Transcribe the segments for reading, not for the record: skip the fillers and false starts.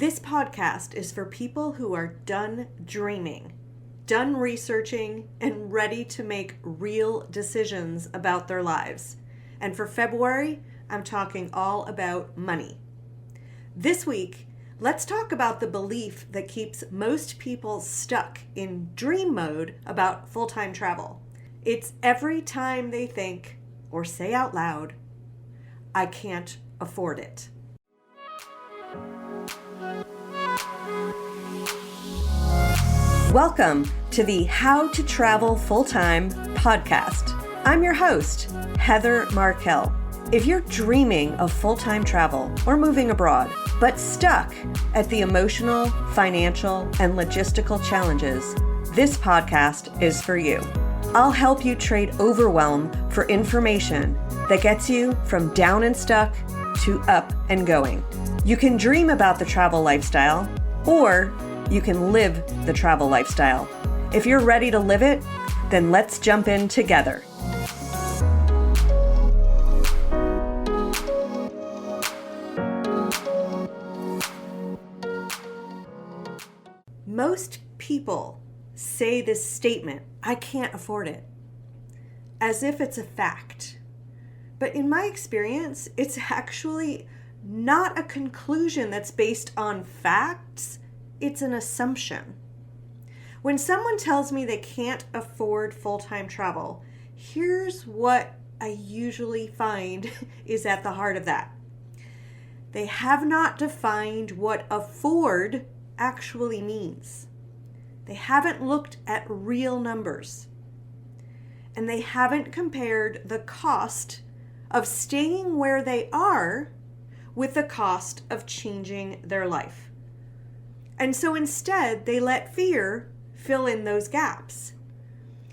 This podcast is for people who are done dreaming, done researching, and ready to make real decisions about their lives. And for February, I'm talking all about money. This week, let's talk about the belief that keeps most people stuck in dream mode about full-time travel. It's every time they think or say out loud, I can't afford it. Welcome to the How to Travel Full-Time podcast. I'm your host, Heather Markel. If you're dreaming of full-time travel or moving abroad, but stuck at the emotional, financial, and logistical challenges, this podcast is for you. I'll help you trade overwhelm for information that gets you from down and stuck to up and going. You can dream about the travel lifestyle, or you can live the travel lifestyle. If you're ready to live it, then let's jump in together. Most people say this statement, I can't afford it, as if it's a fact. But in my experience, it's actually not a conclusion that's based on facts. It's an assumption. When someone tells me they can't afford full-time travel, here's what I usually find is at the heart of that. They have not defined what afford actually means. They haven't looked at real numbers. And they haven't compared the cost of staying where they are with the cost of changing their life. And so instead, they let fear fill in those gaps.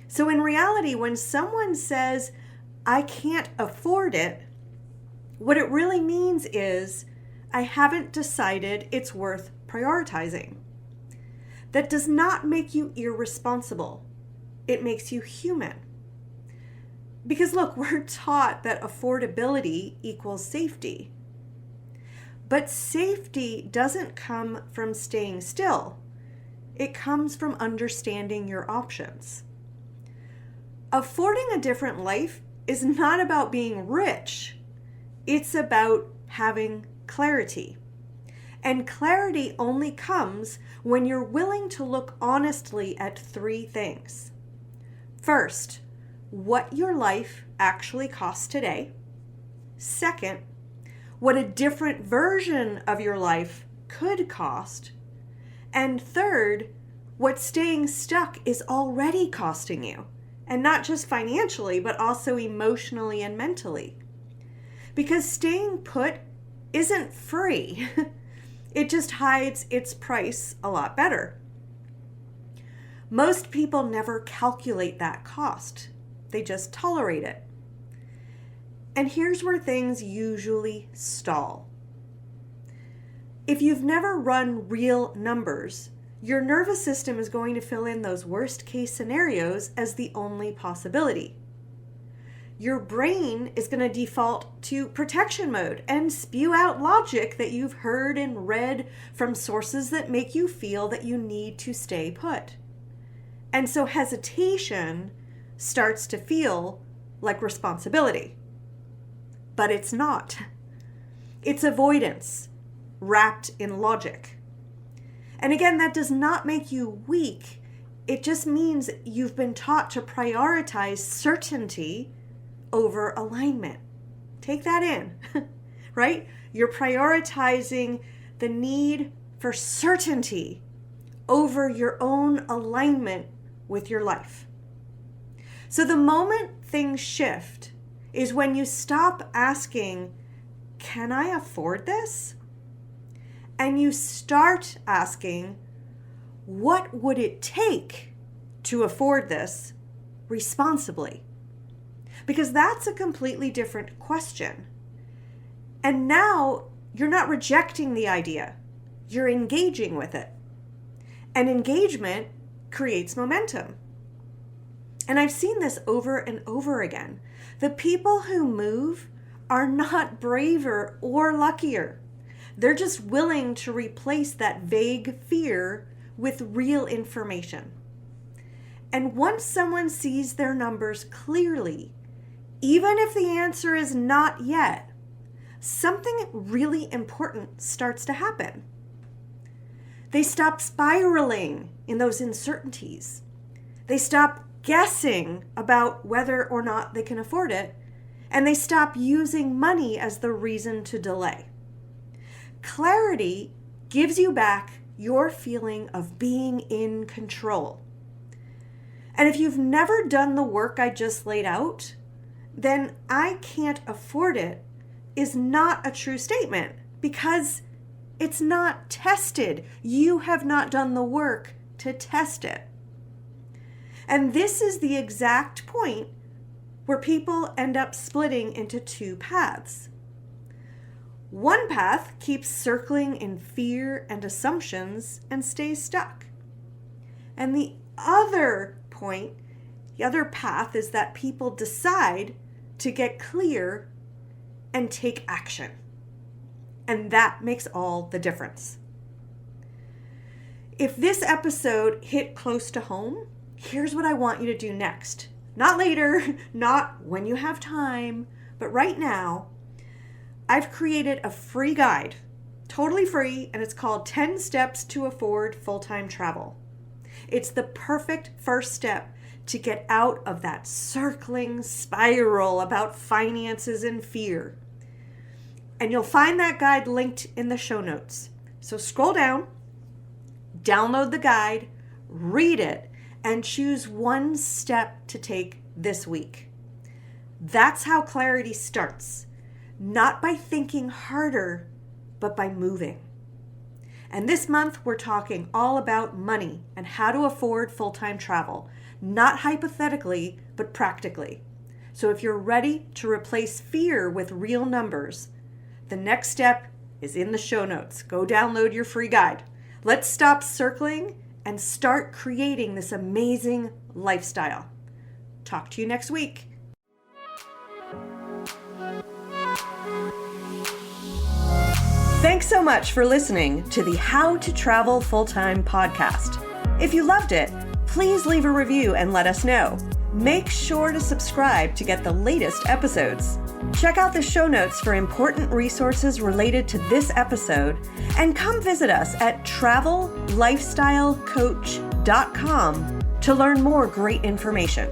So in reality, when someone says, I can't afford it, what it really means is, I haven't decided it's worth prioritizing. That does not make you irresponsible. It makes you human. Because look, we're taught that affordability equals safety. But safety doesn't come from staying still. It comes from understanding your options. Affording a different life is not about being rich. It's about having clarity. And clarity only comes when you're willing to look honestly at three things. First, what your life actually costs today. Second, what a different version of your life could cost. And third, what staying stuck is already costing you. And not just financially, but also emotionally and mentally. Because staying put isn't free. It just hides its price a lot better. Most people never calculate that cost. They just tolerate it. And here's where things usually stall. If you've never run real numbers, your nervous system is going to fill in those worst case scenarios as the only possibility. Your brain is going to default to protection mode and spew out logic that you've heard and read from sources that make you feel that you need to stay put. And so hesitation starts to feel like responsibility. But it's not. It's avoidance wrapped in logic. And again, that does not make you weak. It just means you've been taught to prioritize certainty over alignment. Take that in, right? You're prioritizing the need for certainty over your own alignment with your life. So the moment things shift is when you stop asking, can I afford this? And you start asking, what would it take to afford this responsibly? Because that's a completely different question. And now you're not rejecting the idea, you're engaging with it. And engagement creates momentum. And I've seen this over and over again. The people who move are not braver or luckier. They're just willing to replace that vague fear with real information. And once someone sees their numbers clearly, even if the answer is not yet, something really important starts to happen. They stop spiraling in those uncertainties. They stop guessing about whether or not they can afford it, and they stop using money as the reason to delay. Clarity gives you back your feeling of being in control. And if you've never done the work I just laid out, then "I can't afford it" is not a true statement because it's not tested. You have not done the work to test it. And this is the exact point where people end up splitting into two paths. One path keeps circling in fear and assumptions and stays stuck. And the other path is that people decide to get clear and take action. And that makes all the difference. If this episode hit close to home, here's what I want you to do next. Not later, not when you have time, but right now. I've created a free guide, totally free, and it's called 10 Steps to Afford Full-Time Travel. It's the perfect first step to get out of that circling spiral about finances and fear. And you'll find that guide linked in the show notes. So scroll down, download the guide, read it, and choose one step to take this week. That's how clarity starts. Not by thinking harder, but by moving. And this month, we're talking all about money and how to afford full-time travel, not hypothetically, but practically. So if you're ready to replace fear with real numbers, the next step is in the show notes. Go download your free guide. Let's stop circling and start creating this amazing lifestyle. Talk to you next week. Thanks so much for listening to the How to Travel Full-Time podcast. If you loved it, please leave a review and let us know. Make sure to subscribe to get the latest episodes. Check out the show notes for important resources related to this episode, and come visit us at travellifestylecoach.com to learn more great information.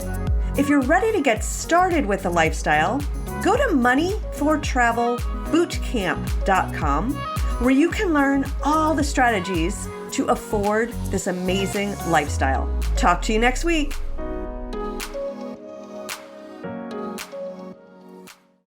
If you're ready to get started with the lifestyle, go to moneyfortravelbootcamp.com, where you can learn all the strategies to afford this amazing lifestyle. Talk to you next week.